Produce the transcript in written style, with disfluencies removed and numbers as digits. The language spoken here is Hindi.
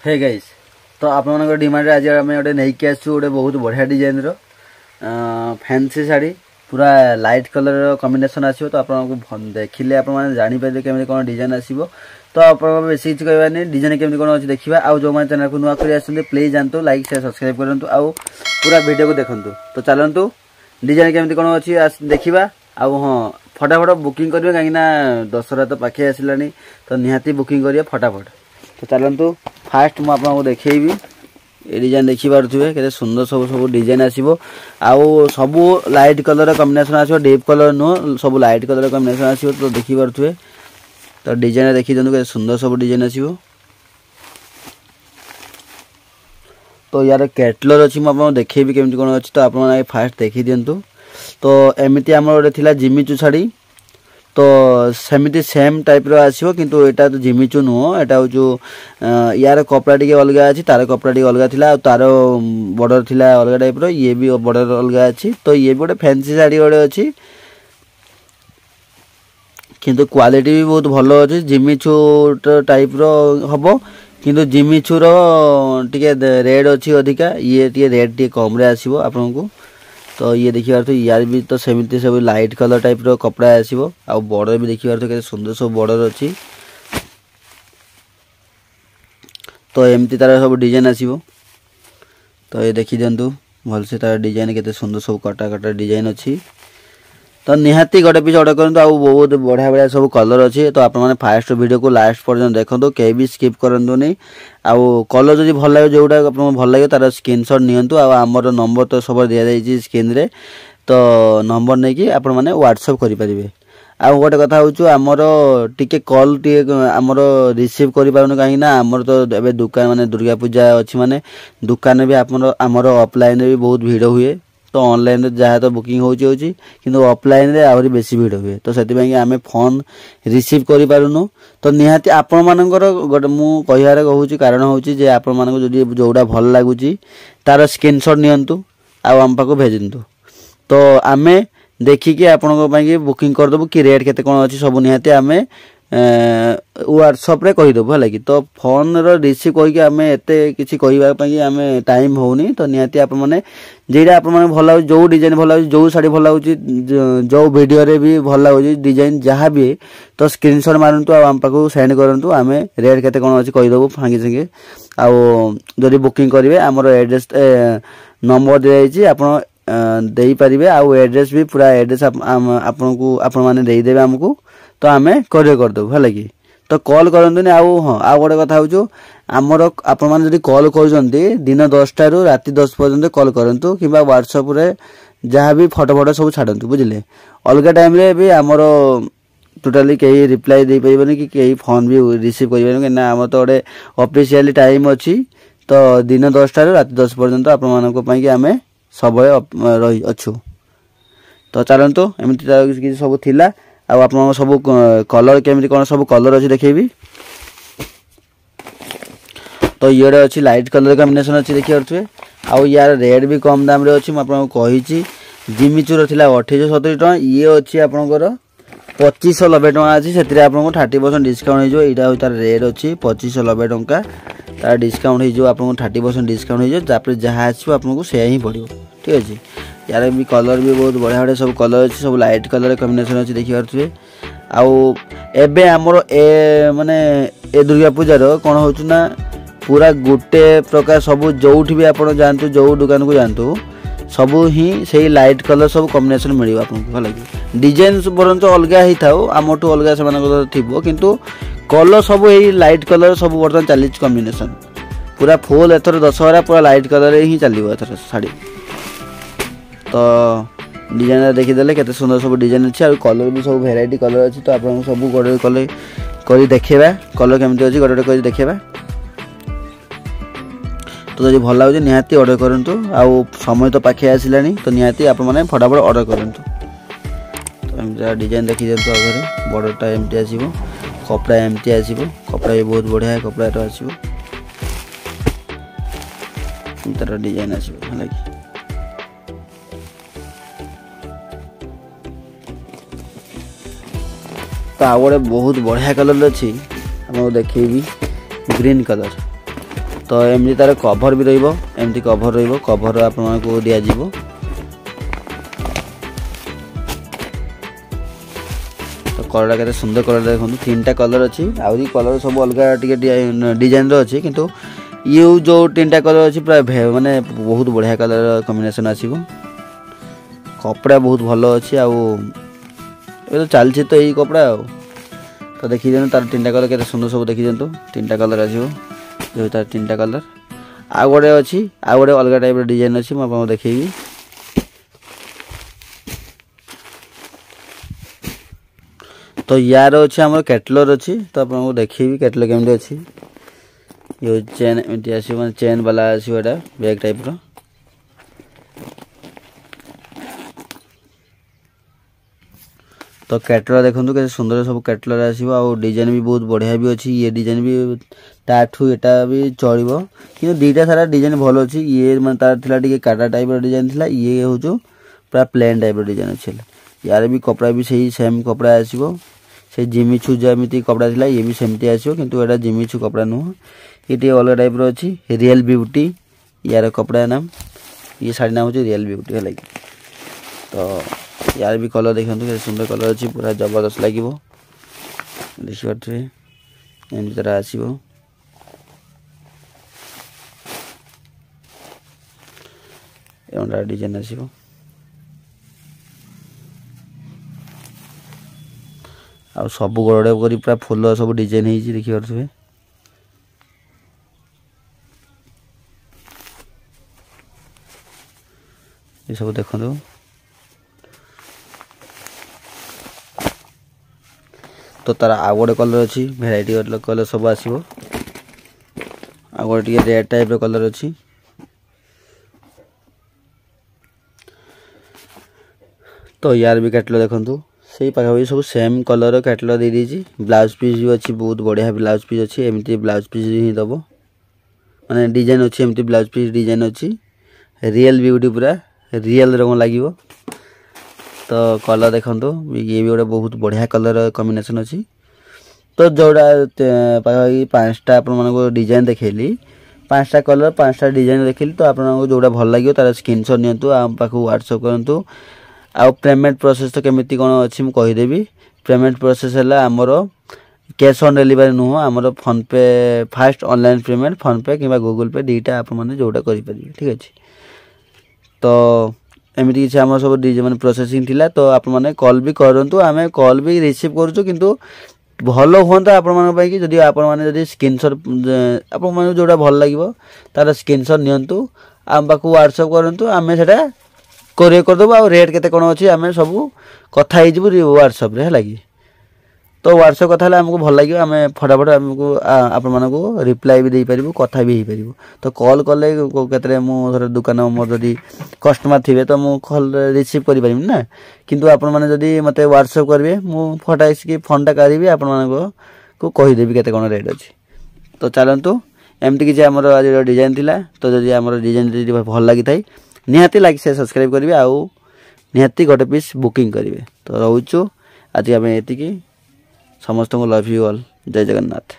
हे गाइस तो आप डिमांड आज आम गोटे नहीं आसू गोटे बहुत बढ़िया डिजाइन फैंसी शाड़ी पूरा लाइट कलर कॉम्बिनेशन आसो तो आपको देखिले आप जापर केमी कौन डिजाइन आसो तो आप बेसी किसी कहबानी डिजाइन केमी कौन अच्छी देखा आउ जो मैंने चैनल को नुआ कर प्लीज जानतु लाइक शेयर सब्सक्राइब करूँ आउ पूरा वीडियो को देखु तो चलतु डिजाइन केमी कौन अच्छी देखा आउ हाँ फटाफट बुकिंग करेंगे कहीं दशहरा तो पाखे आसला तो निहाती बुकिंग करेंगे फटाफट तो चलतु फास्ट मुझे आपको देखी ये डिजाइन देखिपे के सुंदर सब सब डिजाइन आसो आउ सब लाइट कलर कॉम्बिनेशन आसो डीप कलर नुह सब लाइट कलर कॉम्बिनेशन आसो तो देखिपे तो डिजाइन देखी दिखाँ के सुंदर सब डिजाइन आसो तो यार कैटलर अच्छी मुझे देखेबी केमती कौन अच्छी तो आप फास्ट देखी दिंतु तो एमती आम गोटे जिमिचू शाड़ी तो सेमती सेम टाइप रो आसीबो किंतु एटा तो जिमिचू नुह एटा हो यार कपड़ा टी अलग अच्छी तार कपड़ा टी अलग थिला तार बॉर्डर थिला अलग टाइप रो ये भी बॉर्डर अलग अच्छी तो ये भी गोटे फैंसी शाड़ी गोटे अच्छी किंतु क्वालिटी भी बहुत भलो अच्छी जिमिचू टाइप रो हबो किंतु जिमिचू रो टिके रेड अच्छी अधिका ये टिके रेड टिके कम रे आसीबो आपनको तो ये देखिए तो यार भी तो सेमती सब लाइट कलर टाइप रो कपड़ा आसीबो आ बॉर्डर भी देखिए तो केते सुंदर सब बॉर्डर अच्छी तो एमती तार सब डिजाइन आसीबो तो ये देखि दियंतु भल से तार डिजाइन केते सुंदर सब कटा कटा डिजाइन अच्छी तो निहाती गोटे पीस ऑर्डर करंतु आ बहुत बढ़िया बढ़िया सब कलर अच्छी तो आप फास्ट वीडियो को लास्ट पर्यंत देखो कहीं भी स्किप करंतु नहीं आउ कलर जब भल लगे जोटा आपको भल लगे तार स्क्रीनशॉट नियंतु आमर नंबर तो सब दिया जाइए स्क्रीन रे तो नंबर नहीं कि आप मैंने व्हाट्सएप करेंगे आउ गोटे कथा हूँ आमर टिके कॉल टे आमर रिसीव करूँ कहीं आमर तो ए दुकान माने दुर्गा पूजा अच्छी माने दुकान भी आमर ऑफलाइन भी बहुत भीड़ हुए तो ऑनलाइन जहाँ तो बुकिंग होची किंतु ऑफलाइन रे आहरी बेसी भीड़ हुए तो से आम फोन रिसीव करि पारुनु तो निहाती आपण मानकर गोटे मु कहियारे कहूची कारण होची जे आपण मानक जदि जोडा भल लागुची तार स्क्रीनशॉट नियंतु आ हम पाको भेजंतु तो आमे देखिके आपनको पाई बुकिंग कर दबु कि रेट केते कोन अछि सब निहाती आमे व्हाट्सएप रे कहि दबु हला कि तो फोन रो रिसीव कहि आमे एते किछि कहिबा पई आमे टाइम होउनी तो निहाती आप माने जेडा आप माने भल जो डिजाइन भल जो साड़ी भल जो वीडियो रे भी भल लागुची डिजाइन जहाँ भी तो स्क्रीनशॉट मारंतु आ हम पाको सेंड करंतु आमे रेट केते कोन अछि कहि दबु फांगी संगे आ जदि बुकिंग करिवे हमर एड्रेस नंबर दे जाइछि आपण देई परिबे आ एड्रेस भी पूरा एड्रेस आपनको आपण माने देई देबे हमकु तो आमे कोरियर कर दबु हला कि तो कॉल करंतुनी आउ हां आ गोटे कथा होचो आमर आपण माने जदि कॉल करजंती दिन 10टा रु राति 10 पर्यंत कॉल करंतु किबा व्हाट्सएप रे जहाँ भी फोटो सब छाडंतु बुझिले अलगा टाइम रे भी आमर टोटाली कहीं रिप्लाई दे परिबनी कि कहीं फोन भी रिसीव करिबनी ना आम तो गोटे ऑफिशियली टाइम अच्छी तो दिन 10टा रु राति 10 पर्यंत आपण मानको पई कि आमे सब रही अच्छु तो चलतु एमती सब थिला आ आप सब कलर केमती कौन सब कलर अच्छी देखेबी तो ये अच्छी लाइट कलर कॉम्बिनेशन अच्छी देखिए पारे आउ यार रेट भी कम दाम रे अच्छी मुझे कही जिमिचूर थी 2870 टका ये अच्छी आपंकर 2590 टका अच्छी से आपको 30% डिस्काउंट हो यहाँ तार रेट अच्छी 2590 टका तार डिस्काउंट हो आपको 30% डिस्काउंट हो जहाँ आसो आपको से ही पड़ो ठीक अच्छे यार भी कलर भी बहुत बढ़िया बढ़िया सब कलर अच्छी सब लाइट कलर कॉम्बिनेशन अच्छी देखिए पारे आउ एबे हमर ए माने ए दुर्गा पूजार कौन हो पूरा गोटे प्रकार सब जोठी भी आप जानतु जो दुकान को जानतु सब ही से लाइट कलर सब कॉम्बिनेशन मिल आपको भल डिजाइन बरंच अलग ही था आमठू अलग से थी किंतु कलर सब यही लाइट कलर सब बर्तमान चली कॉम्बिनेशन पूरा फुल एथर दशहरा पूरा लाइट कलर ही चलो एथर शाड़ी तो डिजाइन देखीदे के सुंदर सब डिजाइन अच्छी और कलर भी सब भेराइटी कलर अच्छी तो आप सब गोटे कलर कर देखा कलर केमती अच्छी गोटे गोटे देखा तो जब भल लगे निहाती ऑर्डर करंतु आउ समय तो पाखे आसला तो निहाती आप मैंने फटाफट ऑर्डर करंतु तो एमती डिजाइन देखी दिंतु आगे बॉर्डरटा एमती आसीबो कपड़ा एमती आसीबो कपड़ा भी बहुत बढ़िया कपड़ा तो आसीबो तार डिजाइन आसीबो हला कि तो आ गोटे बहुत बढ़िया कलर अच्छी आपको देखेबी ग्रीन कलर तो एमती तार कभर भी रमती कभर कभर आपको दि जाव तो कलर के सुंदर कलर देखो 3टा कलर अच्छी आहरी कलर सब अलग डिजाइन अच्छी किंतु ये जो 3टा कलर अच्छी प्राय माने बहुत बढ़िया कलर कॉम्बिनेशन आसीबो कपड़ा बहुत भल अच्छी तो चलती तो यही कपड़ा तो देखी दिखाँ तार 3टा कलर के सुंदर सब देखी दिखाँ 3टा कलर आसो जो तार 3टा कलर आ गोटे अच्छी आ गोटे अलग टाइप डिजाइन अच्छी मुझे देखी तो यार अच्छे आम कैटलर अच्छी तो आपको देखी कैटलर केमती अच्छी ये चेन एमती आसो चेन वाला आसो एटा बैग टाइप रो तो कैटलर देखो कैसे सुंदर सब कैटलर आसो आ डिजाइन भी बहुत बढ़िया भी अच्छी ये डिजाइन भी ताठू एटा भी चलो कि दीटा सारा डिजाइन भल अच्छी ये मैं तार टे काटा टाइप डिजाइन थी ये हूँ पूरा प्लेन टाइप डिजाइन अच्छे यार भी कपड़ा भी सही सेम कपड़ा आसो से जिमिचू जमी कपड़ा थी ये भी सेमती आसो किंतु एटा जिमिचू कपड़ा नुह ये अलग टाइप अच्छी रियल ब्यूटी यार कपड़ा नाम ये शाढ़ी नाम हो रियल ब्यूटी है तो यार भी कलर देखते कैसे सुंदर कलर अच्छी पूरा जबरदस्त लगे देखिए एमती तरह आसो डिजाइन आसो आ सब गड़े कर पूरा फुल सब डिजाइन हो देखिए ये सब देखो तो तार आउ गोटे कलर अच्छी भेराइटी कलर सब आसो आ गोटे रेड टाइप कलर अच्छी तो यार भी कैटलर देखो से पाखापाखि सब सेम कलर कैटलग दे देती ब्लाउज पीस भी अच्छी बहुत बढ़िया ब्लाउज पीस अच्छी एमती ब्लाउज पीस ही दब माने डिजाइन अच्छी एमती ब्लाउज पीस डिजाइन अच्छी रियल ब्यूटी पूरा रियल रंग लगे तो कलर देखो ये भी गोटे बहुत बढ़िया कलर कॉम्बिनेशन अच्छी तो जोड़ा पाखापाखि 5टा आप डिजाइन देखली 5टा कलर 5टा डिजाइन देखली तो आपको जोड़ा भल लगे तार स्क्रीनशॉट नियंतु आम पाखु व्हाट्सएप करंतु आ पेमेंट प्रोसेस तो केमिति कोन अछि म कहिदेबी पेमेंट प्रोसेस है आमर कैश ऑन डिलीवरी नुह आमर फोन पे फास्ट ऑनलाइन पेमेंट फोन पे कि गूगल पे दीटा आप मैंने जोटा करेंगे ठीक अच्छे तो एमती किसी आम सब मैंने प्रोसेसिंग थिला तो आप मैंने कॉल भी करूँ आम कॉल भी रिसीव करूँ किंतु भल हाँ आपण जदि आप स्क्रीनशॉट आप जोड़ा भल लगे तार स्क्रीनशॉट नियंतु आम पाक व्हाट्सएप करूँ आम से कोरियर करदेबू आ रेट केते कोन अछि आमे सब कथा हो व्हाट्सएप रे लगी तो व्हाट्सएप कथा आमको भल लगे आम फटाफट आमको आपण मानक रिप्लाई भी दे पारिबू कथा भी हो पारिबू तो कॉल कले केतरे मु दुकान मोर जदि कस्टमर थिबे तो मु कॉल रिसीव करि पारिबी ना किंतु आपण माने जदि मते व्हाट्सएप करबे मु फटाइस फोन टा करिबी आपण मानक को कहि देबी केते कोन रेट अछि तो चलंतु एमती किछि हमर आज डिजाइन थिला तो जदि हमर डिजाइन जदि भल लागि थाई निहाती लाइक से सब्सक्राइब करेंगे आउ निहाती गोटे पीस बुकिंग करेंगे तो रोचु आज आम ये समस्त लव यू ऑल जय जगन्नाथ।